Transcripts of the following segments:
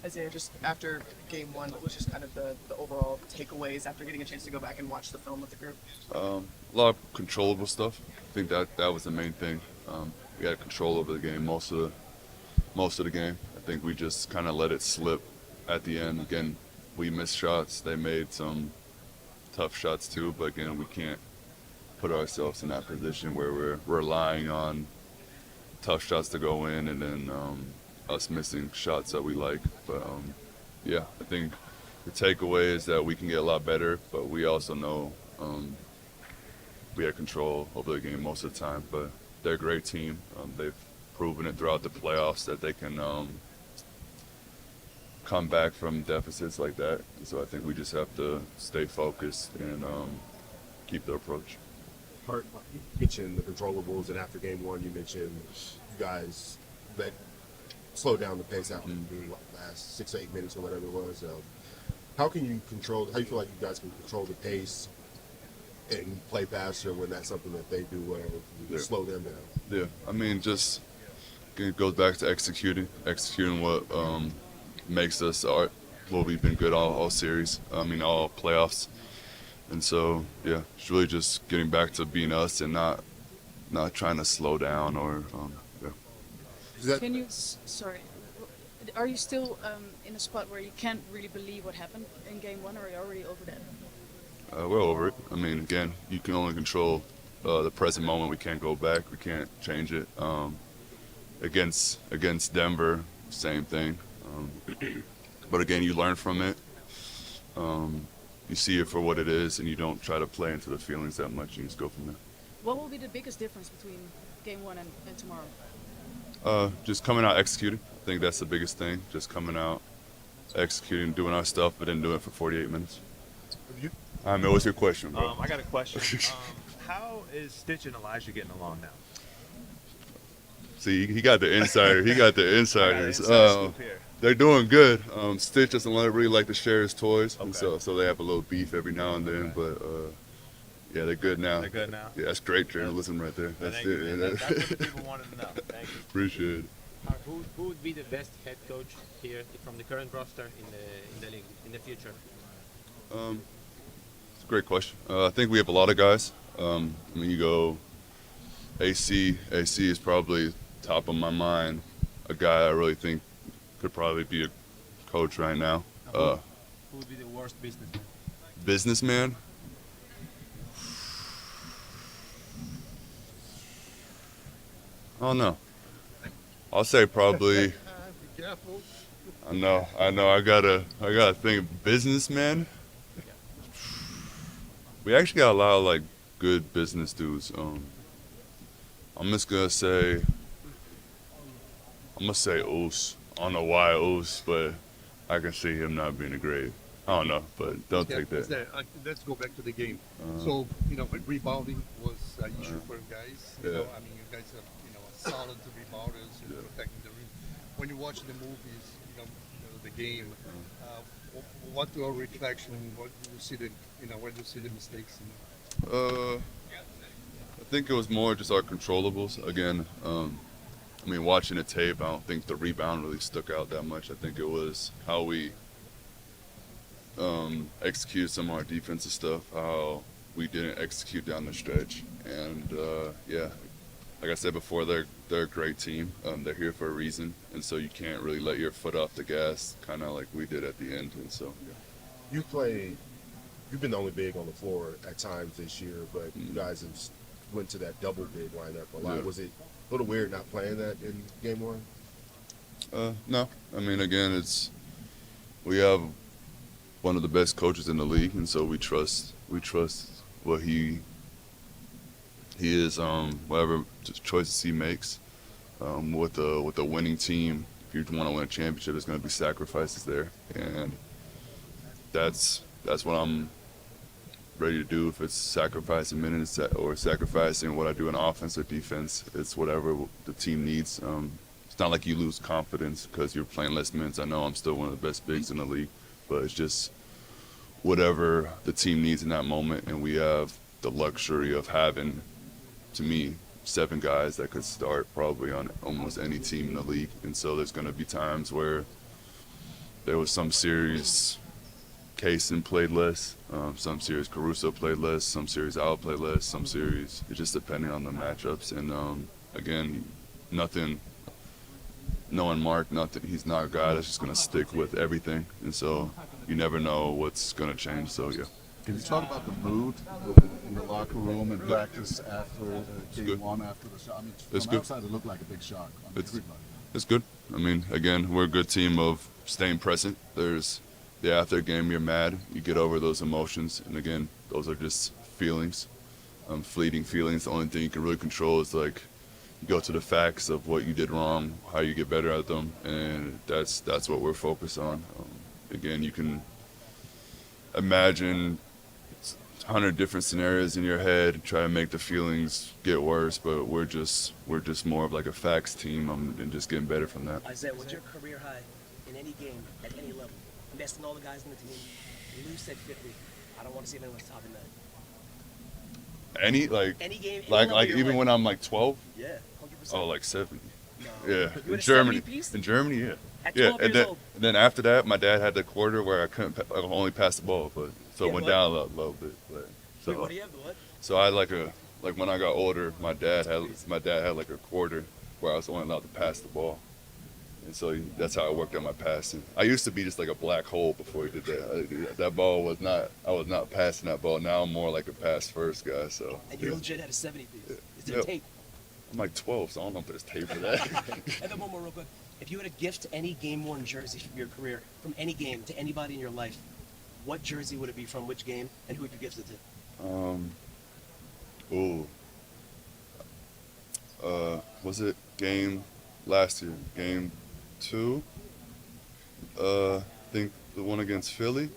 Isaiah, just after game one, what was just kind of the overall takeaways after getting a chance to go back and watch the film with the group? A lot of controllable stuff. I think that was the main thing. We had control over the game most of the game. I think we just kind of let it slip at the end. Again, we missed shots. They made some tough shots too, but again, we can't put ourselves in that position where we're relying on tough shots to go in and then us missing shots that we like. But yeah, I think the takeaway is that we can get a lot better, but we also know we had control over the game most of the time. But they're a great team. They've proven it throughout the playoffs that they can come back from deficits like that. So I think we just have to stay focused and keep the approach. Hart, you mentioned the controllables, and after game one, you mentioned you guys that slowed down the pace out in the last 6 or 8 minutes or whatever it was. How can you control? How do you feel like you guys can control the pace and play faster when that's something that they do well? You slow them down. Yeah, I mean, just it goes back to executing what makes us what we've been good all series. I mean, all playoffs. And so, yeah, it's really just getting back to being us and not trying to slow down or, yeah. Can you, sorry, are you still in a spot where you can't really believe what happened in game one, or are you already over that? We're over it. I mean, again, you can only control the present moment. We can't go back. We can't change it. Against Denver, same thing. But again, you learn from it. You see it for what it is, and you don't try to play into the feelings that much. You just go from there. What will be the biggest difference between game one and tomorrow? Just coming out executing. I think that's the biggest thing. Just coming out, executing, doing our stuff, but then doing it for 48 minutes. I mean, what's your question, bro? I got a question. How is Stitch and Elijah getting along now? See, he got the insider. He got the insiders. Inside scoop here. They're doing good. Stitch doesn't really like to share his toys, and so they have a little beef every now and then. But yeah, they're good now. They're good now? Yeah, that's great journalism right there. That's Thank it. you, man. That's what the people wanted to know. Thank you. Appreciate it. Who would be the best head coach here from the current roster in the league in the future? It's a great question. I think we have a lot of guys. I mean, you go AC. AC is probably top of my mind. A guy I really think could probably be a coach right now. Who would be the worst businessman? Businessman? I don't know. I'll say probably. Be careful. I know. I gotta think. Businessman. We actually got a lot of like good business dudes. I'm just gonna say. I'm gonna say Oos. I don't know why Oos, but I can see him not being a great. I don't know, but don't take that. Let's go back to the game. So, rebounding was an issue for you guys. I mean, you guys are, solid to rebounders, protecting the rim. When you watch the movies, the game, what your reflection? What do you see where do you see the mistakes? I think it was more just our controllables. Again, I mean, watching the tape, I don't think the rebound really stuck out that much. I think it was how we executed some of our defensive stuff, how we didn't execute down the stretch. And, yeah, like I said before, they're a great team. They're here for a reason. And so you can't really let your foot off the gas, kind of like we did at the end. And so, yeah. You've been the only big on the floor at times this year, but you guys have went to that double big lineup a lot. Yeah. Was it a little weird not playing that in game one? No. I mean, again, we have one of the best coaches in the league, and so we trust what he is, whatever choices he makes. With a winning team, if you want to win a championship, there's going to be sacrifices there, and that's what I'm ready to do. If it's sacrificing minutes or sacrificing what I do in offense or defense, it's whatever the team needs. It's not like you lose confidence because you're playing less minutes. I know I'm still one of the best bigs in the league, but it's just whatever the team needs in that moment, and we have the luxury of having, to me, 7 guys that could start probably on almost any team in the league. And so there's going to be times where there was some series Kaysen played less, some series Caruso played less, some series Al played less, some series it just depending on the matchups. And again, nothing. Knowing Mark, nothing. He's not a guy that's just gonna stick with everything, and so you never know what's gonna change. So yeah, Can you talk about the mood in the locker room and practice after game good. one, after the shot? I mean, It's from good. outside it looked like a big shock on It's- everybody. it's good. I mean, again, we're a good team of staying present. After a game, you're mad. You get over those emotions, and again, those are just feelings, fleeting feelings. The only thing you can really control is like you go to the facts of what you did wrong, how you get better at them, and that's what we're focused on. Again, you can imagine 100 different scenarios in your head, try to make the feelings get worse, but we're just more of like a facts team, and just getting better from that. Isaiah, what's your career high in any game at any level? Investing all the guys in the team. Lou said 50. I don't want to see if anyone's topping that. Any like Any game, any like level you're even when I'm like 12, Yeah, 100%. oh like 70. No. Yeah, You in had a Germany. 70 piece? In Germany, yeah. At Yeah, 12 and years old. then after that, my dad had the quarter where I couldn't, I could only pass the ball, but so Yeah, it went what? down a little bit. But, so Wait, what do you have? The what? so I like when I got older, my dad had like a quarter where I was only allowed to pass the ball, and so that's how I worked on my passing. I used to be just like a black hole before he did that. That ball was not. I was not passing that ball. Now I'm more like a pass first guy. So And you legit had a 70 piece. Is there Yep. tape? I'm like 12, so I don't know if there's tape for that. And then one more real quick. If you had to gift any game-worn jersey from your career, from any game to anybody in your life, what jersey would it be from which game, and who would you gift it to? Was it game last year? Game 2? I think the one against Philly,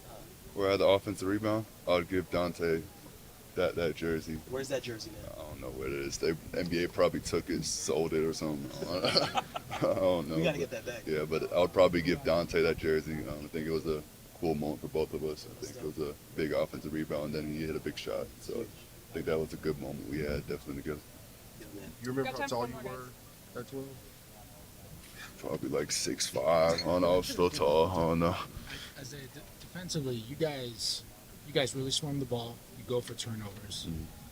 where I had the offensive rebound. I would give Dante that jersey. Where's that jersey now? I don't know where it is. The NBA probably took it, sold it or something. I don't know. We gotta but- get that back. Yeah, but I would probably give Dante that jersey. I think it was a cool moment for both of us. I think it was a big offensive rebound, and then he hit a big shot. So I think that was a good moment we had definitely together. Yeah, man. You remember Got how time tall for you one more, were at 12? Probably like 6'5". I don't know. Still tall. I don't know. Isaiah, defensively, you guys really swarm the ball. You go for turnovers,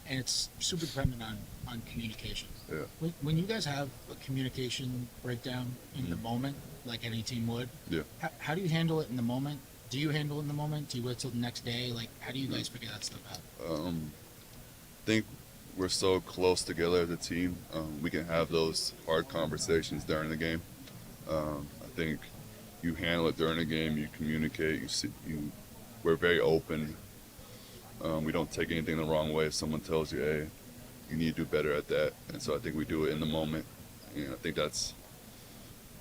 and it's super dependent on communication. Yeah. When you guys have a communication breakdown in the moment, like any team would, Yeah. how do you handle it in the moment? Do you handle it in the moment? Do you wait till the next day? Like, how do you guys figure that stuff out? I think we're so close together as a team. We can have those hard conversations during the game. I think you handle it during the game. You communicate. We're very open. We don't take anything the wrong way. If someone tells you, "Hey, you need to do better at that," and so I think we do it in the moment. And I think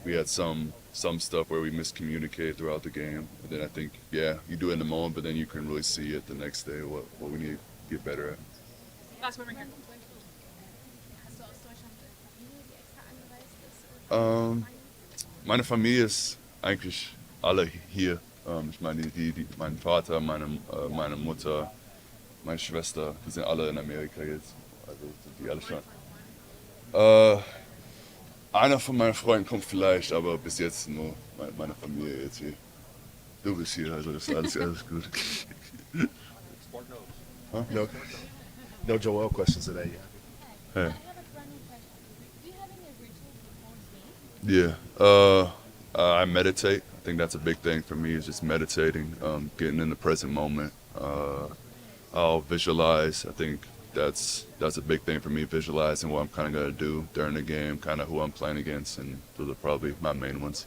we had some stuff where we miscommunicated throughout the game. And then I think, yeah, you do it in the moment, but then you can really see it the next day what we need to get better at. Last one right here. Hast du aus Deutschland Familie, die extra angereist ist? Meine Familie ist eigentlich alle hier. Ich meine, mein Vater, meine Mutter, meine Schwester, die sind alle in Amerika jetzt. Also sind die alle schon. Einer von meinen Freunden kommt vielleicht, aber bis jetzt nur meine Familie jetzt hier. Du bist hier, also das ist alles gut. No Joel questions today. Hey. I have a running question. Do you have any rituals before game? Yeah, I meditate. I think that's a big thing for me is just meditating, getting in the present moment. I'll visualize. I think that's a big thing for me, visualizing what I'm kind of going to do during the game, kind of who I'm playing against, and those are probably my main ones.